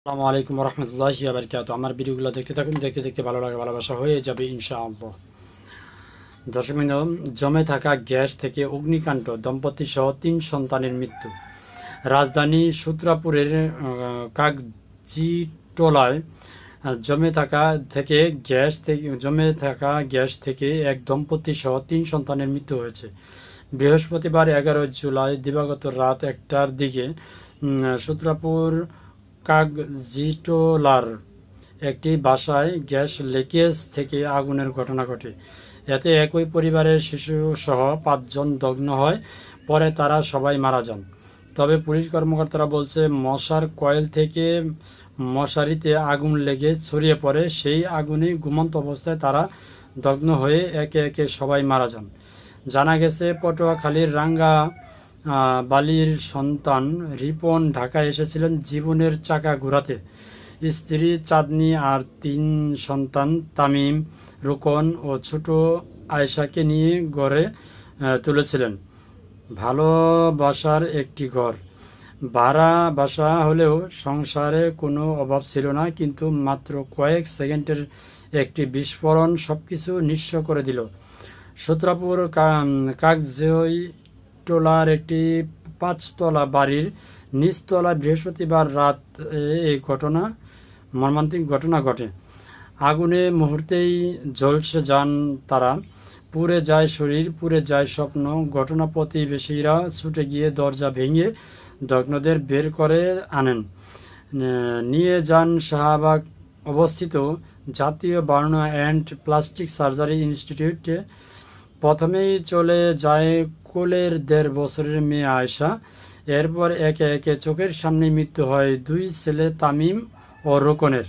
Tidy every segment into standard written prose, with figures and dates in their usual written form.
আসসালামু আলাইকুম রহমতুল্লাহি ওয়া বারাকাতুহু। আমার ভিডিওগুলো দেখতে থাকুন, দেখতে দেখতে ভালো লাগে, ভালোবাসা হয়ে যাবে ইনশাআল্লাহ। দর্শক বিন্দু, জমে থাকা গ্যাস থেকে অগ্নিকাণ্ড, দম্পতি সহ ৩ সন্তানের মৃত্যু। রাজধানী সূত্রাপুরের কাগজিটোলায় জমে থাকা গ্যাস থেকে এক দম্পতি সহ ৩ সন্তানের মৃত্যু হয়েছে। বৃহস্পতিবার ১১ জুলাই দিবাগত রাত ১টার দিকে সূত্রাপুর কাগজিটোলার একটি বাসায় গ্যাস লিকেজ থেকে আগুনের ঘটনা ঘটে। এতে একই পরিবারের শিশুসহ ৫ জন দগ্ন হয়, পরে তারা সবাই মারা যান। তবে পুলিশ কর্মকর্তারা বলছে, মশার কয়েল থেকে মশারিতে আগুন লেগে ছড়িয়ে পড়ে। সেই আগুনে ঘুমন্ত অবস্থায় তারা দগ্ন হয়ে একে একে সবাই মারা যান। জানা গেছে, পটুয়াখালীর রাঙ্গা বালির সন্তান রিপন ঢাকায় এসেছিলেন জীবনের চাকা ঘোরাতে। স্ত্রী চাঁদনী আর ৩ সন্তান তামিম, রুকন ও ছোট আয়েশাকে নিয়ে গড়ে তুলেছিলেন ভালোবাসার একটি ঘর। ভাড়া বাসা হলেও সংসারে কোনো অভাব ছিল না, কিন্তু মাত্র কয়েক সেকেন্ডের একটি বিস্ফোরণ সবকিছু নিঃস্ব করে দিল। সূত্রাপুর কাগজটোলার একটি ৫তলা বাড়ির নিচতলায় বৃহস্পতিবার রাত এই মর্মান্তিক ঘটনা ঘটে। আগুনে মুহূর্তেই ঝলসে যান তারা। পুড়ে যায় শরীর, পুড়ে যায় স্বপ্ন। ঘটনা প্রতিবেশীরা ছুটে গিয়ে দরজা ভেঙে দগ্নদের বের করে আনেন, নিয়ে যান শাহবাগ অবস্থিত জাতীয় বার্ন অ্যান্ড প্লাস্টিক সার্জারি ইনস্টিটিউটে। প্রথমেই চলে যায় কোলের ১.৫ বছরের মেয়ে আয়েশা। এরপর একে একে চোখের সামনে মৃত্যু হয় ২ ছেলে তামিম ও রোকনের।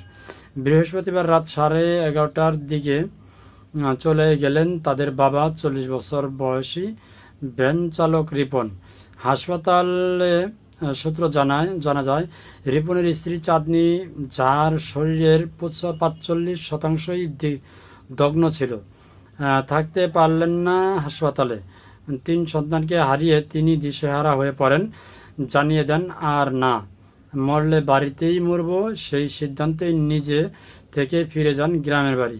বৃহস্পতিবার রাত 11:30টার দিকে চলে গেলেন তাদের বাবা, ৪০ বছর বয়সী ভ্যান চালক রিপন। হাসপাতালে সূত্র জানা যায়, রিপনের স্ত্রী চাঁদনী, যার শরীরের ৪৫% দগ্ন ছিল, থাকতে পারলেন না হাসপাতালে। ৩ সন্তানকে হারিয়ে তিনি দিশেহারা হয়ে পড়েন। জানিয়ে দেন, আর না, মরলে বাড়িতেই মরব, সেই সিদ্ধান্তে নিজে থেকে ফিরে যান গ্রামের বাড়ি।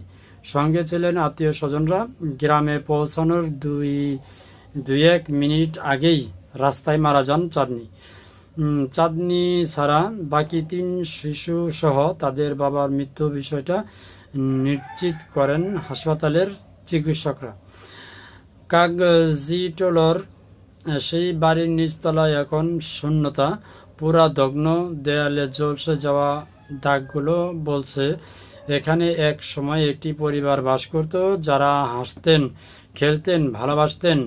সঙ্গে ছিলেন আত্মীয় স্বজনরা। গ্রামে পৌঁছানোর ২-১ মিনিট আগেই রাস্তায় মারা যান চাঁদনী। চাঁদনী ছাড়া বাকি ৩ শিশু সহ তাদের বাবার মৃত্যু বিষয়টা নিশ্চিত করেন হাসপাতালের চিকিৎসকরা। কাগজিটোলার সেই বাড়ির নিচতলায় এখন শূন্যতা, পুরা দগ্ন। দেয়ালে ঝলসে যাওয়া দাগগুলো বলছে, এখানে এক সময় একটি পরিবার বাস করত, যারা হাসতেন, খেলতেন, ভালোবাসতেন।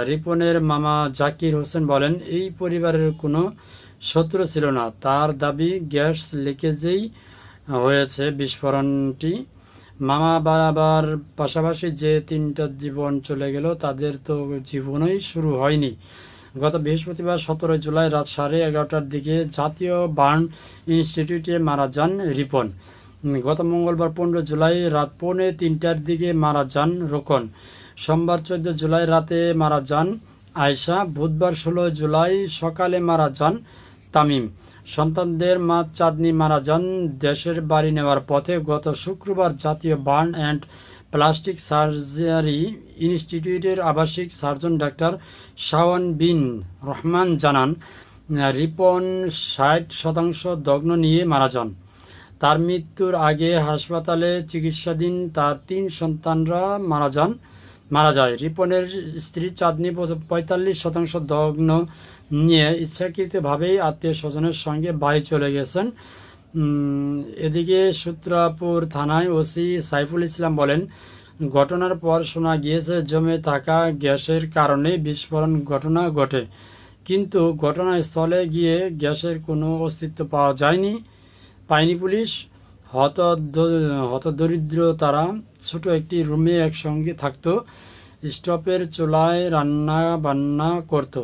রিপনের মামা জাকির হোসেন বলেন, এই পরিবারের কোনো শত্রু ছিল না। তার দাবি, গ্যাস লিকেজেই হয়েছে বিস্ফোরণটি। মামা বাবার পাশাপাশি যে ৩টা জীবন চলে গেল, তাদের তো জীবনই শুরু হয়নি। গত বৃহস্পতিবার ১৭ জুলাই রাত 11:30টার দিকে জাতীয় বার্ন ইনস্টিটিউটে মারা যান রিপন। গত মঙ্গলবার ১৫ জুলাই রাত ২:৩০টার দিকে মারা যান রোকন। সোমবার ১৪ জুলাই রাতে মারা যান আয়েশা। বুধবার ১৬ জুলাই সকালে মারা যান তামিম। সন্তানদের মা চাঁদনী মারা যান দেশের বাড়ি নেওয়ার পথে। গত শুক্রবার জাতীয় বার্ন অ্যান্ড প্লাস্টিক সার্জারি ইনস্টিটিউটের আবাসিক সার্জন ডাক্তার শাওন বিন রহমান জানান, রিপন ৬০% দগ্ন নিয়ে মারা যান। তার মৃত্যুর আগে হাসপাতালে চিকিৎসাধীন তার ৩ সন্তানরা মারা যায়। রিপনের স্ত্রী চাঁদনী ৪৫% দগ্ন নিয়ে ইচ্ছাকৃতভাবেই আত্মীয় স্বজনের সঙ্গে বাড়ি চলে গেছেন। এদিকে সূত্রাপুর থানায় ওসি সাইফুল ইসলাম বলেন, ঘটনার পর শোনা গিয়েছে জমে থাকা গ্যাসের কারণে বিস্ফোরণ ঘটনা ঘটে, কিন্তু ঘটনাস্থলে গিয়ে গ্যাসের কোনো অস্তিত্ব পায়নি পুলিশ। হতদরিদ্র তারা ছোট একটি রুমে একসঙ্গে থাকত, স্টোভের চুলায় রান্না বান্না করত।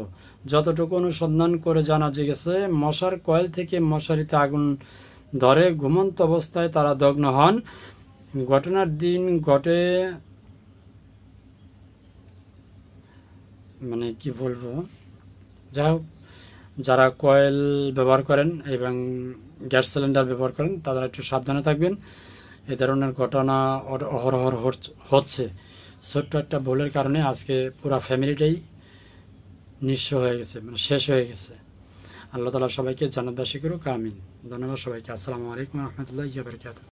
যতটুকু অনুসন্ধান করে জানা গেছে, মশার কয়েল থেকে মশারিতে আগুন ধরে ঘুমন্ত অবস্থায় তারা দগ্ন হন। ঘটনার দিন ঘটে কি বলবো, যাই হোক, যারা কয়েল ব্যবহার করেন এবং গ্যাস সিলিন্ডার ব্যবহার করেন তারা একটু সাবধানে থাকবেন। এ ধরনের ঘটনা অহরহ হচ্ছে। ছোট্ট একটা ভুলের কারণে আজকে পুরো ফ্যামিলিটাই নিঃস্ব হয়ে গেছে, মানে শেষ হয়ে গেছে। আল্লাহ তাআলা সবাইকে জান্নাতবাসী করুক, আমিন। ধন্যবাদ সবাইকে। আসসালামু আলাইকুম ওয়া রাহমাতুল্লাহি ওয়া বারাকাতুহু।